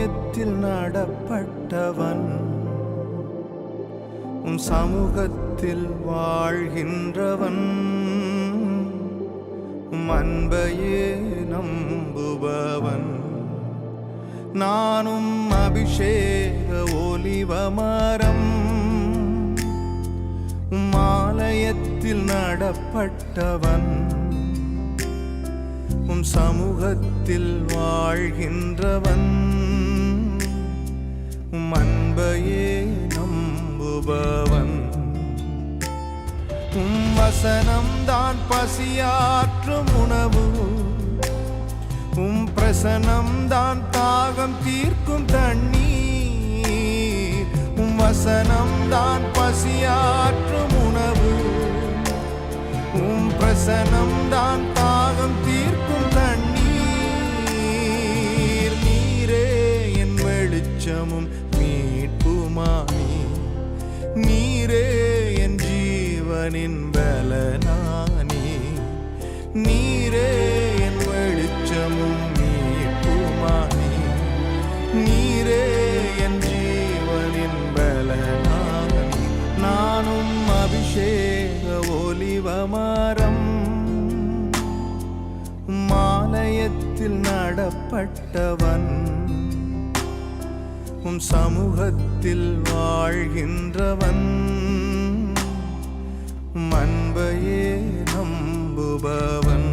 மாலயத்தில் நடப்பட்டவன், உன் சமூகத்தில் வாழ்கின்றவன், அன்பையே நம்புபவன். நானும் அபிஷேக ஒலிவமரம், மாலயத்தில் நடப்பட்டவன், உன் சமூகத்தில் வாழ்கின்றவன், அன்பையே நம்புபவன். வசனம்தான் பசியாற்றும் உணவு, பிரசனம்தான் தாகம் தீர்க்கும் தண்ணீர். வசனம்தான் பசியாற்றும் உணவு, பிரசனம்தான் தாகம் தீர்க்கும் தண்ணீர். நீரே என் வெளிச்சமும் மீட்புமானி, நீரே என் ஜீவனின் பலனானி. நீரே என் வெளிச்சமும் மீட்புமானி, நீரே என் ஜீவனின் பலனானி. நானும் அபிஷேக ஒலிவமரம், மாலயத்தில் நடப்பட்டவன், உன் சமூகத்தில் வாழ்கின்றவன், அன்பையே நம்புபவன்.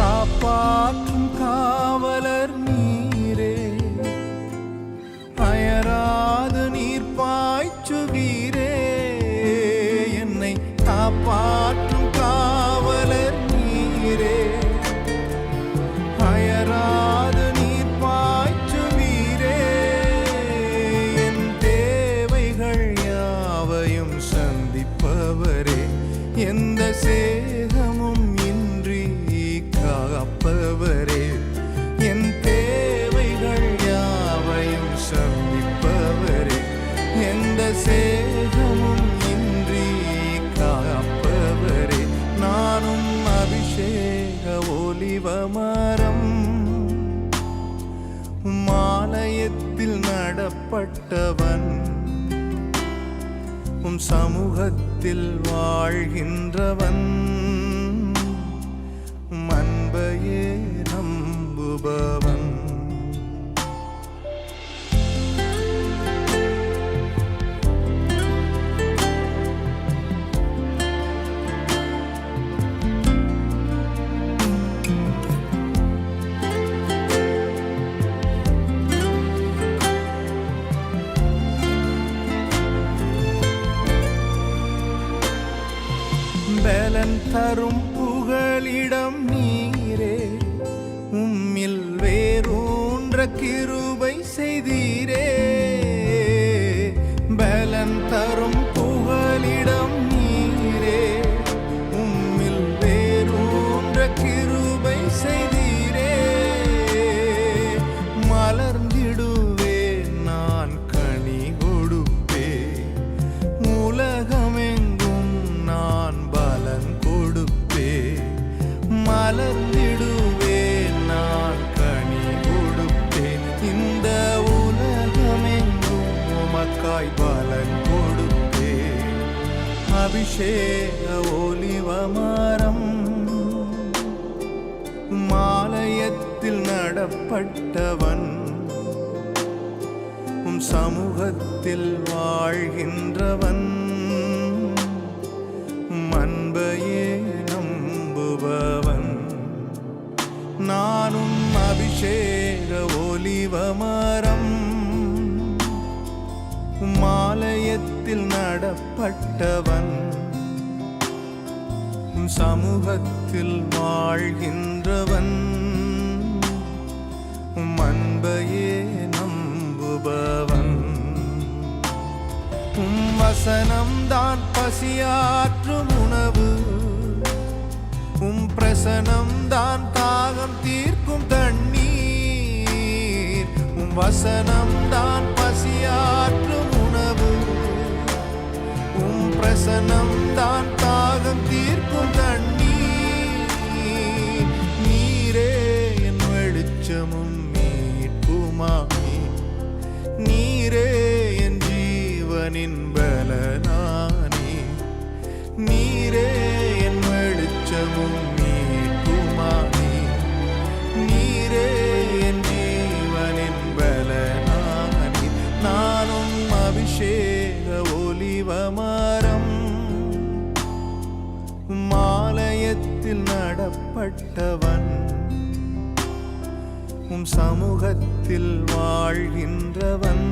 காப்பாற்றும் காவலர் நீரே, அயராது நீர் பாய்ச்சுவீரே. என்னை காப்பாற்றும் காவலர் நீரே, அயராது நீர் பாய்ச்சுவீரே. என் தேவைகள் யாவையும் சந்திப்பவரே, எந்த சேகமும் இன்றி காப்பவரே. என் தேவைகள் யாவையும் சந்திப்பவரே, எந்த சேகமும் இன்றி காப்பவரே. நானும் அபிஷேக ஒலிவமரம், மாலயத்தில் நடப்பட்டவன், உன் சமூகத்தில் வாழ்கின்றவன், அன்பையே நம்புபவன். பலன் தரும் புகலிடம் நீரே, உம்மில் வேரூன்ற கிருபை செய்தீரே. பலன் தரும் புகலிடம் நீரே, உம்மில் வேரூன்ற கிருபை செய்தீரே. மலர்ந்திடுவேன் நான் கனி கொடுப்பேன், உலகமெங்கும் நான் பலன் கொடுப்பேன். மலர்ந்திடுவேன் நான் கனி கொடுப்பேன், இந்த உலகமெங்கும் உமக்காய் பலன் கொடுப்பேன். அபிஷேக ஒலிவமரம், மாலயத்தில் நடப்பட்டவன், உன் சமூகத்தில் வாழ்கின்றவன், அன்பையே நம்புபவன். நானும் அபிஷேக ஒலிவமரம், மாலயத்தில் நடப்பட்டவன் சமூகத்தில் வாழ்கின்றவன் அன்பையே நம்புபவன் வசனம்தான் பசியாற்றும் உணவு பிரசனம்தான் தாகம் தீர்க்கும் தண்ணீர் வசனம்தான் பசியாற்றும் உணவு பிரசனம்தான் தாகம் தீர்க்கும் தண்ணீர் நீரே என் வெளிச்சமும் மீட்புமாமே நீரே என் ஜீவனின் பலனானே நீரே என் வெளிச்சமும் மீட்புமாமே நீரே என் ஜீவனின் பலனானே நானும் அபிஷேக ஒலிவமரம் மாலயத்தில் நடப்பட்டவன் சமூகத்தில் வாழ்கின்றவன்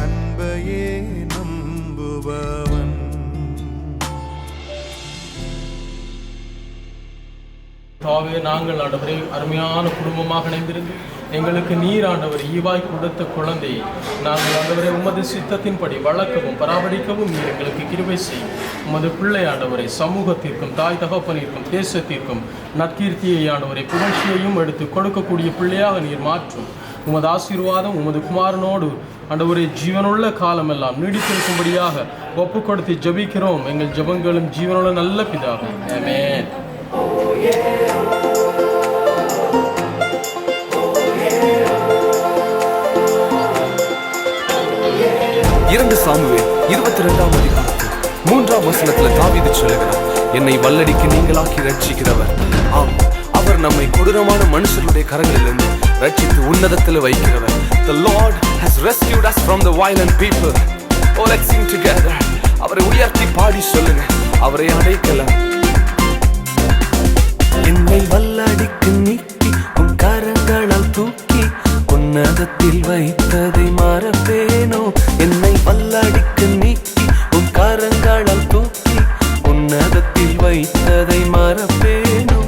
அன்பையே நம்புபவன். தாவே நாங்கள் ஆண்டவரே அருமையான குடும்பமாக இணைந்திருந்து எங்களுக்கு நீர் ஆண்டவர் ஈவாய் கொடுத்த குழந்தையை நாங்கள் ஆண்டவரே உமது சித்தத்தின்படி வளர்க்கவும் பராமரிக்கவும் நீர் எங்களுக்கு கிருபை செய்யும். உமது பிள்ளை ஆண்டவரை சமூகத்திற்கும் தாய் தகப்பனிற்கும் தேசத்திற்கும் நற்கீர்த்தியை ஆண்டவரை புகழ்ச்சியையும் எடுத்து கொடுக்கக்கூடிய பிள்ளையாக நீர் மாற்றும். உமது ஆசீர்வாதம் உமது குமாரனோடு ஆண்டவரே ஜீவனுள்ள காலமெல்லாம் நீடித்திருக்கும்படியாக ஒப்பு கொடுத்து ஜெபிக்கிறோம். எங்கள் ஜெபங்களும் ஜீவனுள்ள நல்ல பிதாவே. ஆமென். இரண்டு சாமுவேல் 22ஆம் அதிகாரத்தில் 3ஆம் வசனத்துல தாவீது சொல்லுகிறார், என்னை வல்லடிக்கு நீங்களாக்கி ரட்சிக்கிறவர். ஆம், அவர் நம்மை கொடூரமான மனுஷருடைய கரங்களிலிருந்து ரட்சித்து உன்னதத்தில் வைக்கிறவர். The Lord has rescued us from the violent people. Oh, let's sing together. அவரை உயர்த்தி பாடி சொல்லுங்க, அவரை அடைக்கலாம். என்னை வல்லடிக்கு நீக்கி உன் கரங்களால் தூக்கி உன்னதத்தில் வைத்ததை மறப்பேனோ. என்னை வல்லடிக்கு நீக்கி உன் கரங்களால் தூக்கி உன்னதத்தில் வைத்ததை மறப்பேனோ.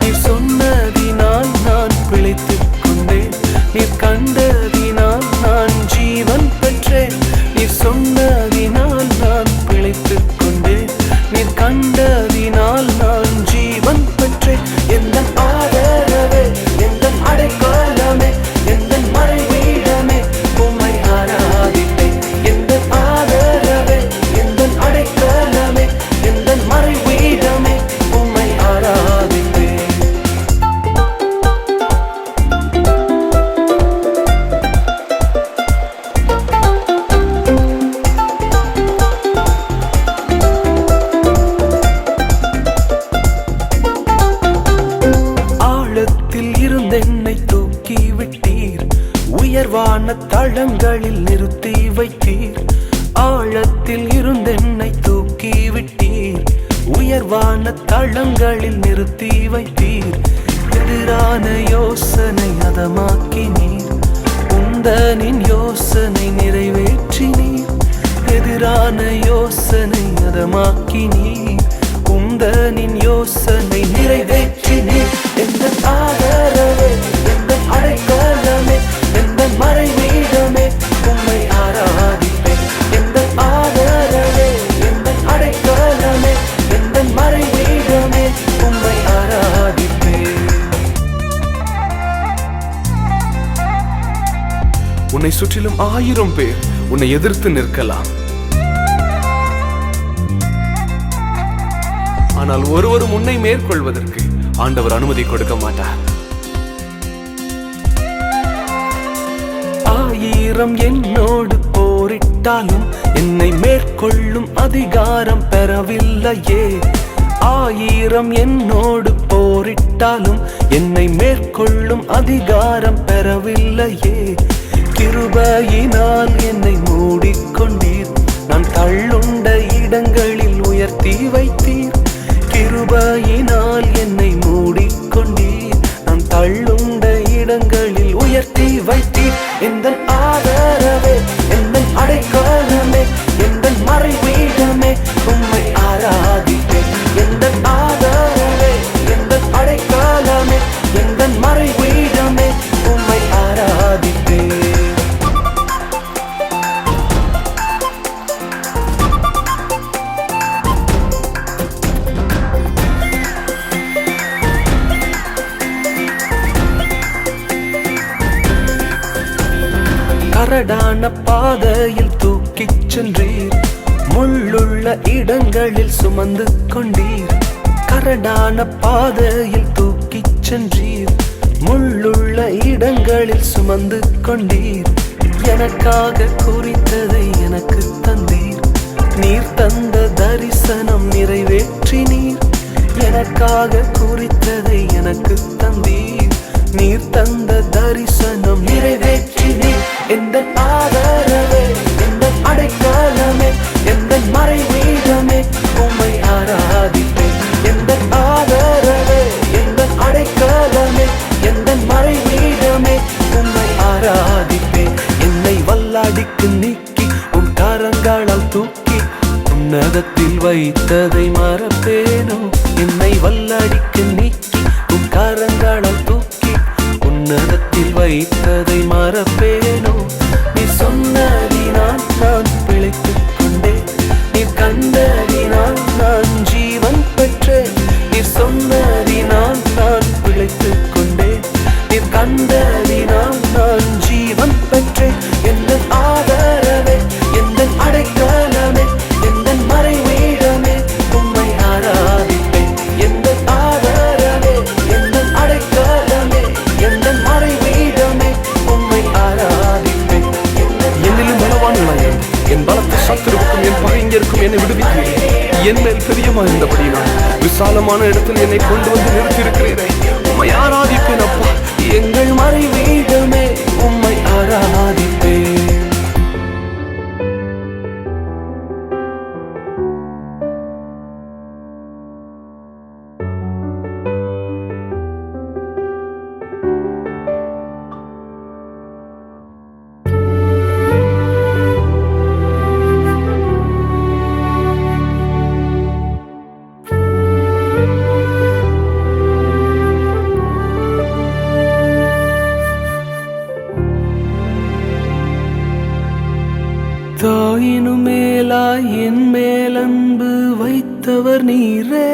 நீர் சொன்னதினால் நான் பிழைத்துக் கொண்டேன், நீர் கண்டதினால் நான் ஜீவன் பெற்றேன். நீர் சொன்னதினால் நான் பிழைத்துக் கொண்டேன், நீர் கண்டதினால் நான் ஜீவன் பெற்றேன். எந்த ஆதரவே எந்த அடைக்கலமே எந்த மறைவீடமே உம்மை ஆராதிப்பேன். எந்த ஆதரவே எந்த அடைக்கலமே எந்த மறைவீடமே உம்மை ஆராதிப்பேன். ஆழத்தில் இருந்தென்னை தூக்கி விட்டீர், உயர்வான தளங்களில் நிறுத்தி வைத்தீர். ஆழத்தில் இருந்தென்னை தூக்கி விட்டீர், உயர்வான தளங்களில் நிறுத்தி வைத்தீர். எதிரான யோசனை அதமாக்கினீர், உந்தனின் யோசனை நிறைவேற்றினீர். எதிரான யோசனை அதமாக்கினீர், உந்தனின் யோசனை நிறைவேற்றினீர். எந்த ஆதரவே எந்த அடைக்கலமே எந்த மறைவீடமே உம்மை ஆராதிப்பேன். எந்த ஆதரவே எந்த அடைக்கலமே எந்த மறைவீடமே உம்மை ஆராதிப்பேன். உன்னை சுற்றிலும் 1000 பேர் உன்னை எதிர்த்து நிற்கலாம், ஆனால் ஒருவரும் உன்னை மேற்கொள்வதற்கு ஆண்டவர் அனுமதி கொடுக்க மாட்டார். 1000 என்னோடு போரிட்டாலும் என்னை மேற்கொள்ளும் அதிகாரம் பெறவில்லையே. 1000 என்னோடு போரிட்டாலும் என்னை மேற்கொள்ளும் அதிகாரம் பெறவில்லையே. கிருபையினால் என்னை மூடிக்கொண்டீர், நான் தள்ளுண்ட இடங்களில் உயர்த்தி வைத்தீர். கிருபையினால் என்னை மூடிக்கொண்டீர், நான் தள்ளுண்ட இடங்களில் உயர்த்தி வைத்தீர். எந்த ஆதரவே எந்த அடைக்க கரடான பாதையில் தூக்கிச் சென்றீர், முள்ளுள்ள இடங்களில் சுமந்து கொண்டீர். கரடான பாதையில் தூக்கிச் சென்றீர், முள்ளுள்ள இடங்களில் சுமந்து கொண்டீர். எனக்காக குறித்ததை எனக்கு தந்தீர், நீர் தந்த தரிசனம் நிறைவேற்றினீர். எனக்காக குறித்ததை எனக்கு தந்தீர், நீர் தந்த தரிசனம் நிறைவேற்றினீர். எந்த ஆதரவே, எந்த அடைக்கலமே, எந்த மறைவீடமே, உம்மை ஆராதிப்பேன். எந்த ஆதரவே, எந்த அடைக்கலமே, எந்த மறைவீடமே, உம்மை ஆராதிப்பேன். என்னை வல்லாடிக்கு நீக்கி உன் கரங்களால் தூக்கி உன்னதத்தில் வைத்ததை மறப்பேனோ. என்னை வல்லாடிக்கு நீக்கி உன் கரங்களால் தூக்கி உன்னதத்தில் வைத்ததை மறப்பேனோ. நீ சொன்னதினால் நான் பிழைத்துக் கொண்டேன், நீ கண்டதினால் நான் ஜீவன் பெற்றேன். நீ சொன்னதினால் நான் பிழைத்துக் கொண்டேன், நீ கண்டதினால் நான் ஜீவன் பெற்றேன். எந்த ஆதரவே, எந்த அடைக்கலமே, எந்த மறைவீடமே, உம்மை ஆராதிப்பேன். எந்த ஆதரவே, எந்த அடைக்கலமே, எந்த மறைவீடமே, உம்மை ஆராதிப்பேன். என்னிலும் பலவான்களாய் என் பலத்த சத்துருவுக்கும் என் பகைஞருக்கும் என்னை விடுவிக்கிறேன். என் மேல் பிரியமாயிருந்தபடினால் விசாலமான இடத்தில் என்னை கொண்டு வந்து நிறுத்தியிருக்கிறீரே. உம்மை ஆராதிப்பேன் அப்பா, எங்கள் மறைவீடமே, உம்மை ஆராதிப்பேன். தாயினும் மேலாய் என் மேல் அன்பு வைத்தவர் நீரே,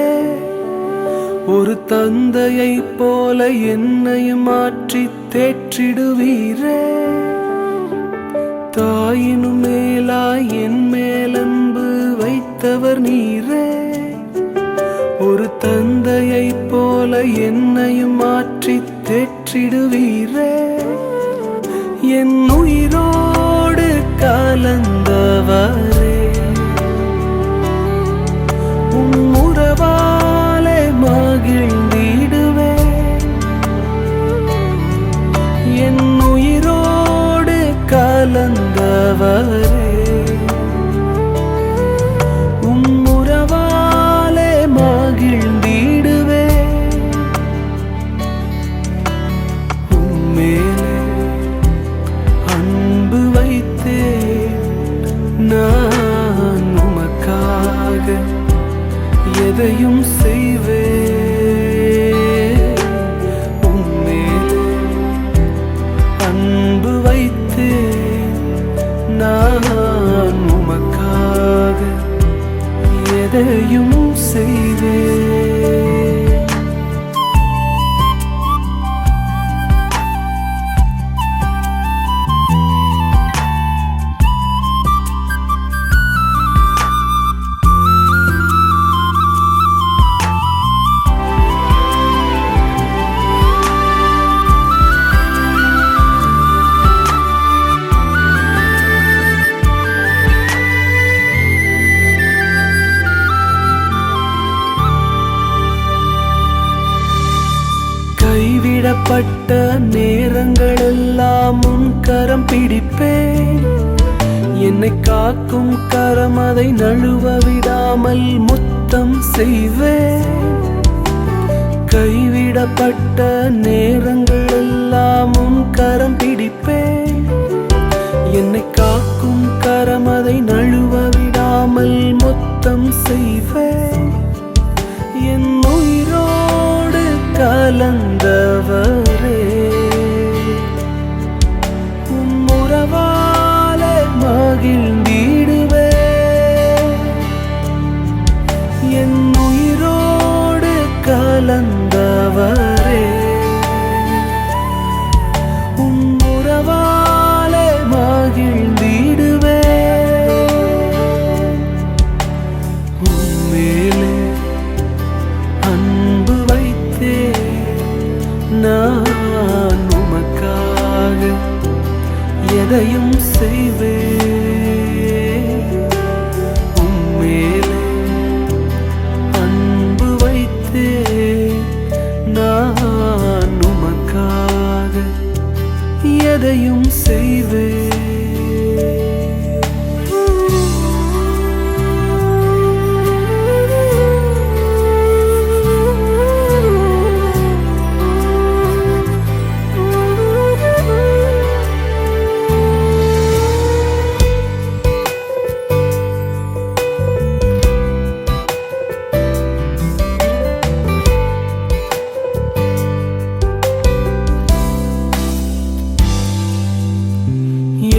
ஒரு தந்தையைப் போல என்னையும் மாற்றி தேற்றிடுவீரே. தாயினும் மேலாய் என் மேல் அன்பு வைத்தவர் நீரே, ஒரு தந்தையைப் போல என்னையும் மாற்றி தேற்றிடுவீரே. என் உயிரோடு கலந்தவரே, உம் உறவாலே மகிழ்ந்திடுவே. என் உயிரோடு கலந்தவரே, உம் உறவாலே மகிழ்ந்திடுவே. உம்மேலே அன்பு வைத்தேன் நான், உமக்காக எதையும் செய்வேன். உம்மேலே அன்பு வைத்தேன் நான், உமக்காக எதையும் செய்வேன். கைவிடப்பட்ட நேரங்களெல்லாம் உன் கரம் பிடிப்பேன். என்னை காக்கும் கரம் அதை நழுவ விடாமல் முத்தம் செய்வேன். கைவிடப்பட்ட நேரங்களெல்லாம் உன் கரம் பிடிப்பேன். என்னை காக்கும் கரம் அதை நழுவ விடாமல் முத்தம் செய்வேன். என் உயிரோடு கலந்தவரே, உம் உறவாலே மகிழ்ந்திடுவே. என் உயிரோடு கலந்தவரே, உம் உறவாலே மகிழ்ந்திடுவே. எதையும் செய்வேன் உம்மேலே அன்பு வைத்தே நான் உமக்காக எதையும் செய்வேன்.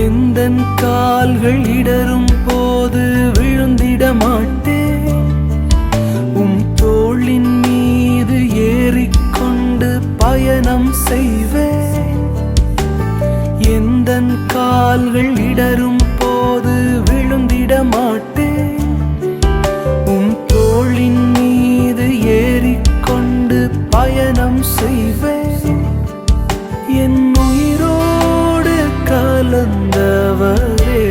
எந்தன் கால்கள் இடரும் போது விழுந்திட மாட்டேன். உம் தோளின் மீது ஏறிக்கொண்டு பயணம் செய்வேன். எந்தன் கால்கள் இடரும் போது விழுந்திட மாட்டேன். உம் தோளின் மீது ஏறிக்கொண்டு பயணம் செய்வேன். என் உயிரோடு கலந்தவரே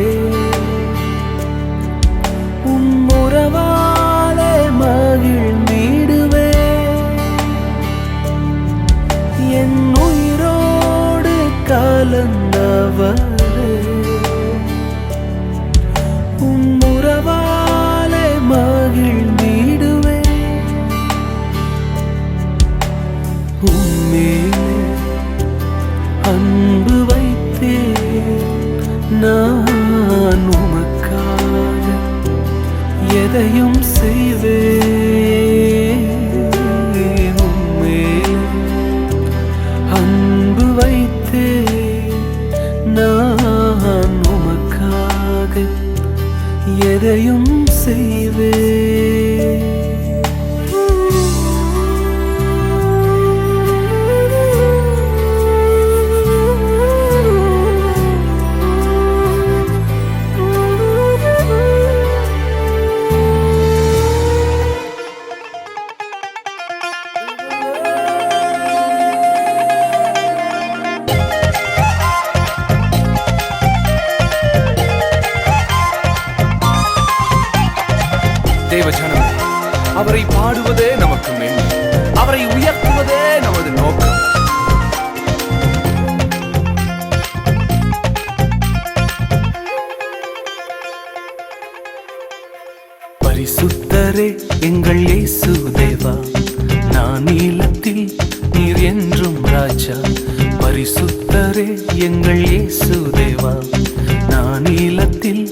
உம்முறவாலே மகிழ்ந்திடுவே. என் உயிரோடு கலந்தவரே உம்முறவாலே மகிழ்ந்திடுவே. உம்மேலே அன்பு வைத்தே நான் உமக்காக எதையும் செய்வேன். உம்மேலே அன்பு வைத்தே நான் உமக்காக எதையும் செய்வேன். தேவஜனமே, அவரை பாடுவதே நமக்கு மேன்மை, அவரை உயர்த்துவதே நமது நோக்கம். பரிசுத்தரே எங்கள் இயேசு தேவா, நான் நீலத்தில் நீர் என்றும் ராஜா. பரிசுத்தரே எங்கள் இயேசு தேவா, நான் நீலத்தில்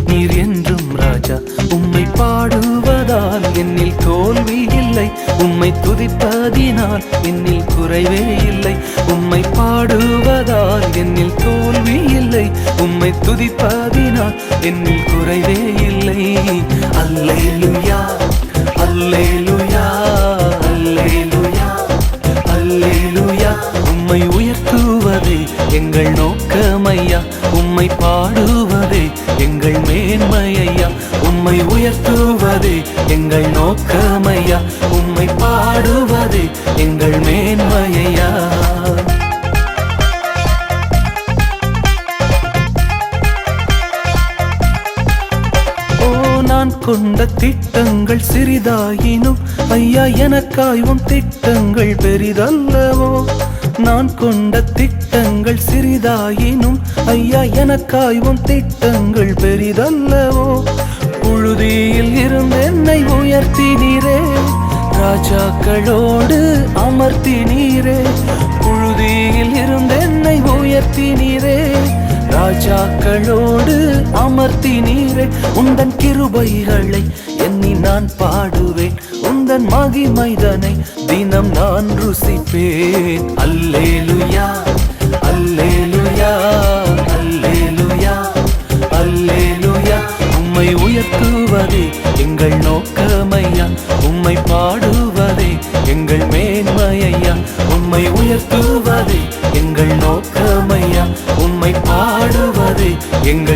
நீர் என்றும் ராஜா. உம்மை பாடுவதால் என்னில் தோல்வி இல்லை, உம்மை துதிப்பதினால் என்னில் குறைவே இல்லை. உம்மை பாடுவதால் என்னில் தோல்வி இல்லை, உம்மை துதிப்பதினால் என்னில் குறைவே இல்லை. அல்லேலூயா அல்லேலூயா அல்லேலூயா அல்லேலூயா. உம்மை உயர்த்துவதே எங்கள் நோக்கமையா, உம்மை பாடுவதே எங்கள் மேன்மையா. உம்மை உயர்த்துவதே எங்கள் நோக்கமையா, உம்மை பாடுவதே எங்கள் மேன்மையா. ஓ, நான் கொண்ட திட்டங்கள் சிறிதாயினும் ஐயா எனக்காய் உம் திட்டங்கள் பெரிதல்லவோ. நான் கொண்ட திட்டங்கள் சிறிதாயினும் ஐயா எனக்காய் உம் திட்டங்கள் பெரிதல்லவோ. புழுதியில் இருந்து என்னை உயர்த்தினீரே, ராஜாக்களோடு அமர்த்தினீரே. புழுதியில் இருந்து என்னை உயர்த்தினீரே, ராஜாக்களோடு அமர்த்தினீரே. உந்தன் கிருபைகளை எண்ணி நான் பாடுவேன், உந்தன் மகிமைதனை தினம் நான் ருசிப்பேன். அல்லேலூயா அல்லேலூயா அல்லேலூயா அல்லேலூயா. உம்மை உயர்த்துவதே எங்கள் நோக்கமையா, உம்மை பாடுவதே எங்கள் மேன்மையா. உம்மை உயர்த்துவதே எங்கள் நோக்கமையா, உம்மை பாடுவதே எங்கள்